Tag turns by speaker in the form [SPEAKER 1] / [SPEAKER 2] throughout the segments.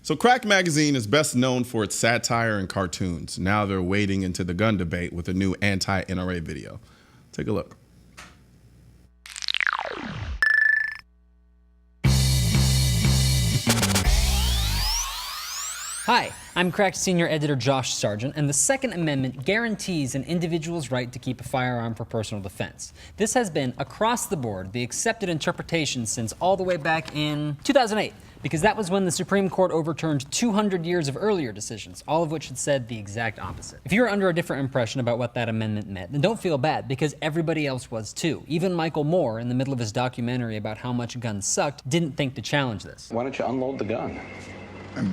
[SPEAKER 1] So Crack Magazine is best known for its satire and cartoons. Now they're wading into the gun debate with a new anti-NRA video. Take a look.
[SPEAKER 2] Hi, I'm Cracked Senior Editor Josh Sargent, and the Second Amendment guarantees an individual's right to keep a firearm for personal defense. This has been, across the board, the accepted interpretation since all the way back in 2008, because that was when the Supreme Court overturned 200 years of earlier decisions, all of which had said the exact opposite. If you're under a different impression about what that amendment meant, then don't feel bad, because everybody else was too. Even Michael Moore, in the middle of his documentary about how much guns sucked, didn't think to challenge this.
[SPEAKER 3] Why don't you unload the gun?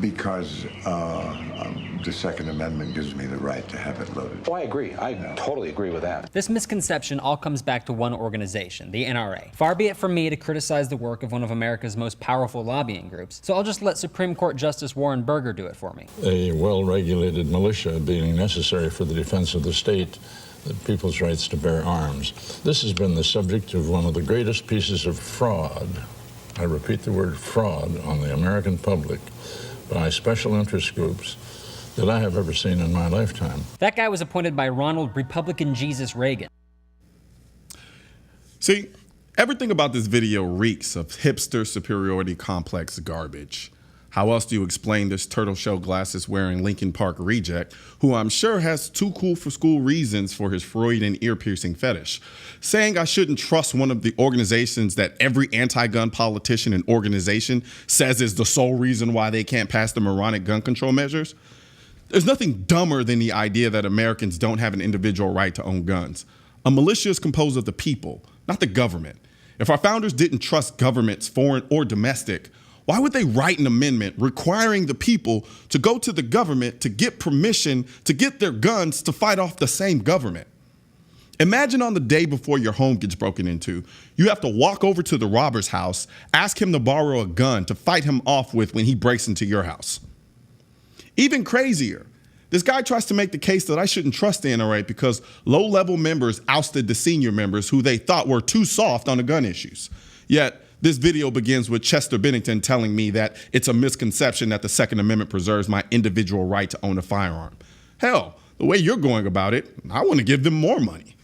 [SPEAKER 4] Because the Second Amendment gives me the right to have it loaded.
[SPEAKER 3] Oh, I agree. I totally agree with that.
[SPEAKER 2] This misconception all comes back to one organization, the NRA. Far be it from me to criticize the work of one of America's most powerful lobbying groups, so I'll just let Supreme Court Justice Warren Burger do it for me.
[SPEAKER 5] A well-regulated militia being necessary for the defense of the state, the people's rights to bear arms. This has been the subject of one of the greatest pieces of fraud, I repeat the word fraud, on the American public by special interest groups that I have ever seen in my lifetime.
[SPEAKER 2] That guy was appointed by Ronald Republican Jesus Reagan.
[SPEAKER 1] See, everything about this video reeks of hipster superiority complex garbage. How else do you explain this turtle shell glasses wearing Linkin Park reject, who I'm sure has too cool for school reasons for his Freudian ear piercing fetish, saying I shouldn't trust one of the organizations that every anti-gun politician and organization says is the sole reason why they can't pass the moronic gun control measures? There's nothing dumber than the idea that Americans don't have an individual right to own guns. A militia is composed of the people, not the government. If our founders didn't trust governments, foreign or domestic, why would they write an amendment requiring the people to go to the government to get permission to get their guns to fight off the same government? Imagine on the day before your home gets broken into, you have to walk over to the robber's house, ask him to borrow a gun to fight him off with when he breaks into your house. Even crazier, this guy tries to make the case that I shouldn't trust the NRA because low-level members ousted the senior members who they thought were too soft on the gun issues. Yet, this video begins with Chester Bennington telling me that it's a misconception that the Second Amendment preserves my individual right to own a firearm. Hell, the way you're going about it, I want to give them more money.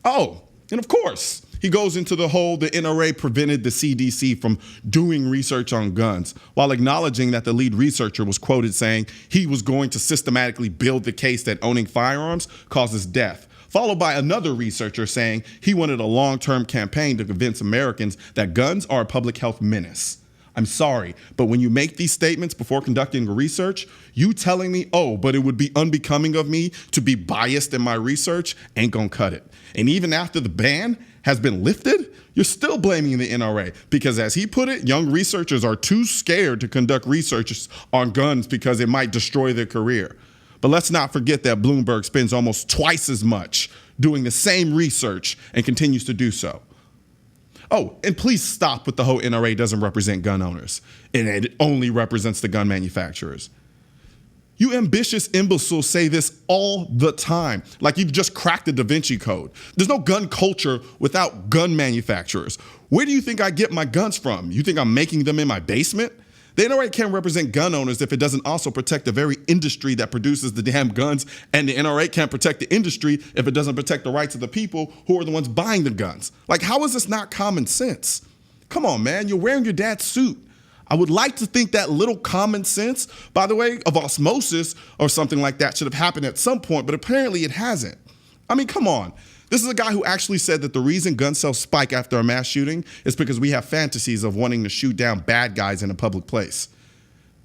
[SPEAKER 1] Oh, and of course, he goes into the NRA prevented the CDC from doing research on guns, while acknowledging that the lead researcher was quoted saying he was going to systematically build the case that owning firearms causes death, followed by another researcher saying he wanted a long-term campaign to convince Americans that guns are a public health menace. I'm sorry, but when you make these statements before conducting research, you telling me, oh, but it would be unbecoming of me to be biased in my research, ain't gonna cut it. And even after the ban has been lifted, you're still blaming the NRA because, as he put it, young researchers are too scared to conduct research on guns because it might destroy their career. But let's not forget that Bloomberg spends almost twice as much doing the same research and continues to do so. Oh, and please stop with the whole NRA doesn't represent gun owners, and it only represents the gun manufacturers. You ambitious imbeciles say this all the time, like you've just cracked the Da Vinci Code. There's no gun culture without gun manufacturers. Where do you think I get my guns from? You think I'm making them in my basement? The NRA can't represent gun owners if it doesn't also protect the very industry that produces the damn guns, and the NRA can't protect the industry if it doesn't protect the rights of the people who are the ones buying the guns. Like, how is this not common sense? Come on, man, you're wearing your dad's suit. I would like to think that little common sense, by the way, of osmosis or something like that should have happened at some point, but apparently it hasn't. I mean, come on. This is a guy who actually said that the reason gun sales spike after a mass shooting is because we have fantasies of wanting to shoot down bad guys in a public place.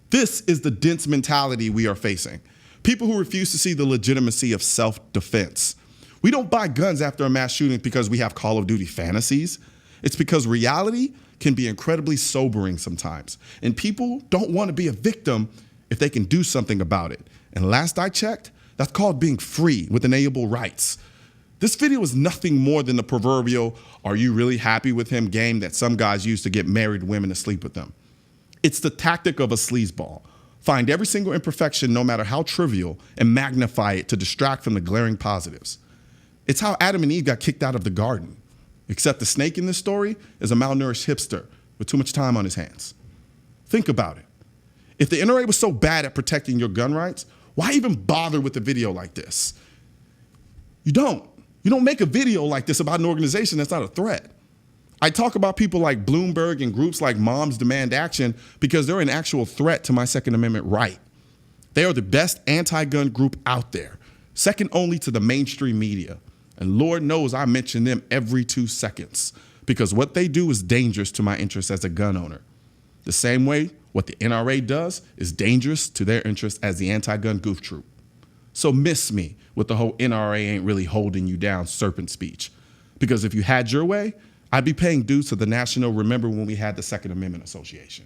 [SPEAKER 1] This is the dense mentality we are facing. People who refuse to see the legitimacy of self-defense. We don't buy guns after a mass shooting because we have Call of Duty fantasies. It's because reality can be incredibly sobering sometimes. And people don't want to be a victim if they can do something about it. And last I checked, that's called being free with inalienable rights. This video is nothing more than the proverbial, are you really happy with him game that some guys use to get married women to sleep with them. It's the tactic of a sleazeball. Find every single imperfection, no matter how trivial, and magnify it to distract from the glaring positives. It's how Adam and Eve got kicked out of the garden. Except the snake in this story is a malnourished hipster with too much time on his hands. Think about it. If the NRA was so bad at protecting your gun rights, why even bother with a video like this? You don't make a video like this about an organization that's not a threat. I talk about people like Bloomberg and groups like Moms Demand Action because they're an actual threat to my Second Amendment right. They are the best anti-gun group out there, second only to the mainstream media. And Lord knows I mention them every 2 seconds because what they do is dangerous to my interests as a gun owner. The same way what the NRA does is dangerous to their interests as the anti-gun goof troop. So miss me with the whole NRA ain't really holding you down serpent speech. Because if you had your way, I'd be paying dues to the National Remember When We Had the Second Amendment Association.